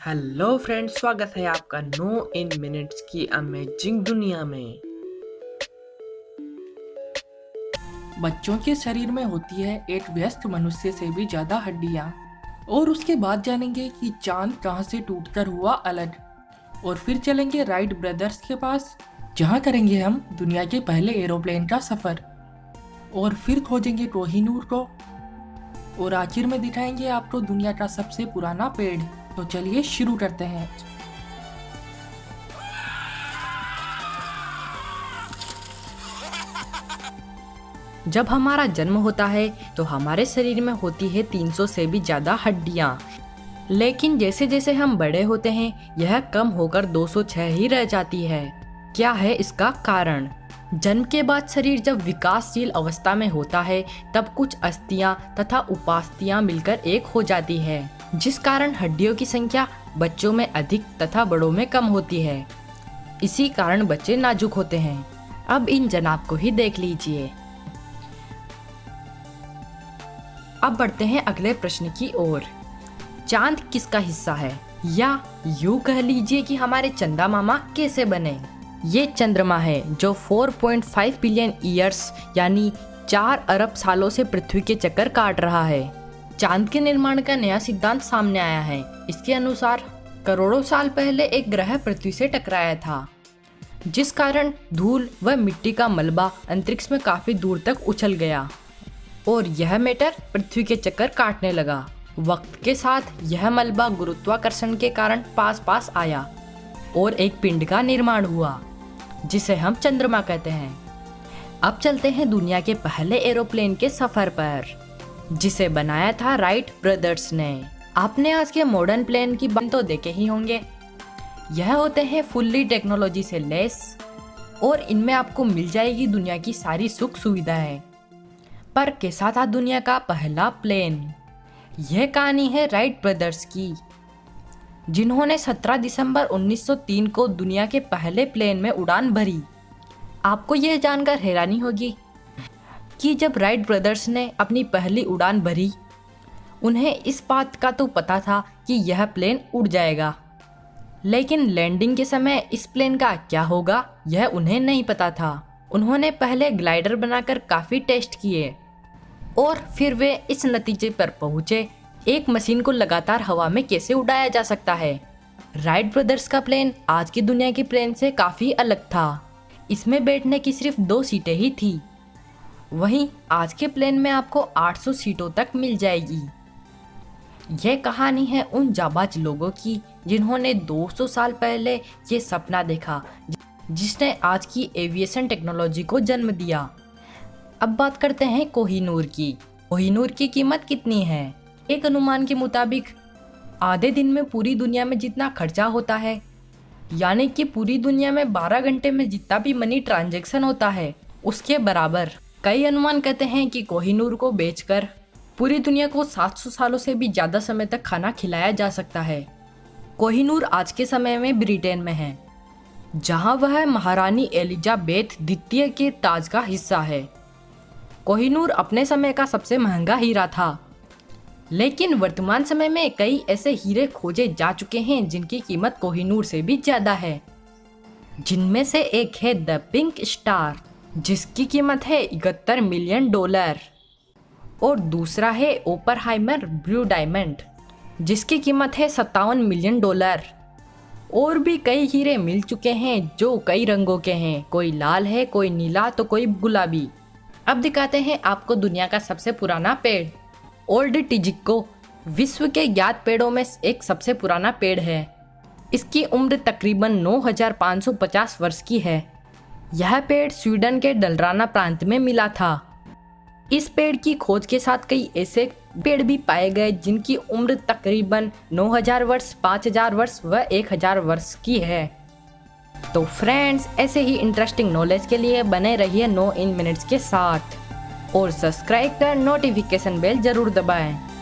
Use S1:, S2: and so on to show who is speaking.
S1: Hello friends, स्वागत है आपका नो इन मिनट्स की अमेजिंग दुनिया में।
S2: बच्चों के शरीर में होती है एक व्यस्क मनुष्य से भी ज्यादा हड्डियां। और उसके बाद जानेंगे कि चांद कहां से टूटकर हुआ अलग। और फिर चलेंगे राइट ब्रदर्स के पास, जहां करेंगे हम दुनिया के पहले एरोप्लेन का सफर। और फिर खोजेंगे कोहिनूर को। और आखिर में दिखाएंगे आपको दुनिया का सबसे पुराना पेड़। तो चलिए शुरू करते हैं।
S3: जब हमारा जन्म होता है तो हमारे शरीर में होती है 300 से भी ज़्यादा हड्डियाँ। लेकिन जैसे जैसे हम बड़े होते हैं यह कम होकर 206 ही रह जाती है। क्या है इसका कारण? जन्म के बाद शरीर जब विकासशील अवस्था में होता है तब कुछ अस्थियां तथा उपास्थियां मिलकर एक हो जाती है, जिस कारण हड्डियों की संख्या बच्चों में अधिक तथा बड़ों में कम होती है। इसी कारण बच्चे नाजुक होते हैं। अब इन जनाब को ही देख लीजिए। अब बढ़ते हैं अगले प्रश्न की ओर। चांद किसका हिस्सा है, या यूं कह लीजिए कि हमारे चंदा मामा कैसे बने? ये चंद्रमा है जो 4.5 बिलियन ईयर्स यानी 4 अरब सालों से पृथ्वी के चक्कर काट रहा है। चांद के निर्माण का नया सिद्धांत सामने आया है। इसके अनुसार करोड़ों साल पहले एक ग्रह पृथ्वी से टकराया था, जिस कारण धूल व मिट्टी का मलबा अंतरिक्ष में काफी दूर तक उछल गया और यह मैटर पृथ्वी के चक्कर काटने लगा। वक्त के साथ यह मलबा गुरुत्वाकर्षण के कारण पास पास आया और एक पिंड का निर्माण हुआ, जिसे हम चंद्रमा कहते हैं। अब चलते हैं दुनिया के पहले एरोप्लेन के सफर पर, जिसे बनाया था राइट ब्रदर्स ने। आपने आज के मॉडर्न प्लेन की बात तो देखे ही होंगे। यह होते हैं फुल्ली टेक्नोलॉजी से लेस और इनमें आपको मिल जाएगी दुनिया की सारी सुख सुविधाएं। पर कैसा था दुनिया का पहला प्लेन? यह कहानी है राइट ब्रदर्स की, जिन्होंने 17 दिसंबर 1903 को दुनिया के पहले प्लेन में उड़ान भरी। आपको यह जानकर हैरानी होगी कि जब राइट ब्रदर्स ने अपनी पहली उड़ान भरी, उन्हें इस बात का तो पता था कि यह प्लेन उड़ जाएगा, लेकिन लैंडिंग के समय इस प्लेन का क्या होगा यह उन्हें नहीं पता था। उन्होंने पहले ग्लाइडर बनाकर काफ़ी टेस्ट किए और फिर वे इस नतीजे पर पहुंचे, एक मशीन को लगातार हवा में कैसे उड़ाया जा सकता है। राइट ब्रदर्स का प्लेन आज की दुनिया के प्लेन से काफ़ी अलग था। इसमें बैठने की सिर्फ 2 सीटें ही थी, वहीं आज के प्लेन में आपको 800 सीटों तक मिल जाएगी। यह कहानी है उन जाबाज लोगों की जिन्होंने 200 साल पहले ये सपना देखा, जिसने आज की एविएशन टेक्नोलॉजी को जन्म दिया। अब बात करते हैं कोहिनूर की। कोहिनूर की कीमत कितनी है? एक अनुमान के मुताबिक आधे दिन में पूरी दुनिया में जितना खर्चा होता है, यानी कि पूरी दुनिया में 12 घंटे में जितना भी मनी ट्रांजैक्शन होता है, उसके बराबर। कई अनुमान कहते हैं कि कोहिनूर को बेचकर पूरी दुनिया को 700 सालों से भी ज़्यादा समय तक खाना खिलाया जा सकता है। कोहिनूर आज के समय में ब्रिटेन में है, जहां वह महारानी एलिजाबेथ द्वितीय के ताज का हिस्सा है। कोहिनूर अपने समय का सबसे महंगा हीरा था, लेकिन वर्तमान समय में कई ऐसे हीरे खोजे जा चुके हैं जिनकी कीमत कोहिनूर से भी ज़्यादा है। जिनमें से एक है द पिंक स्टार, जिसकी कीमत है $71 मिलियन, और दूसरा है ओपनहाइमर ब्लू डायमंड, जिसकी कीमत है $57 मिलियन। और भी कई हीरे मिल चुके हैं जो कई रंगों के हैं, कोई लाल है, कोई नीला, तो कोई गुलाबी। अब दिखाते हैं आपको दुनिया का सबसे पुराना पेड़। ओल्ड टिजिको विश्व के ज्ञात पेड़ों में एक सबसे पुराना पेड़ है। इसकी उम्र तकरीबन 9550 वर्ष की है। यह पेड़ स्वीडन के डलराना प्रांत में मिला था। इस पेड़ की खोज के साथ कई ऐसे पेड़ भी पाए गए जिनकी उम्र तकरीबन 9000 वर्ष, 5000 वर्ष व 1000 वर्ष की है। तो फ्रेंड्स, ऐसे ही इंटरेस्टिंग नॉलेज के लिए बने रहिए नो इन मिनट्स के साथ और सब्सक्राइब कर नोटिफिकेशन बेल जरूर दबाएं।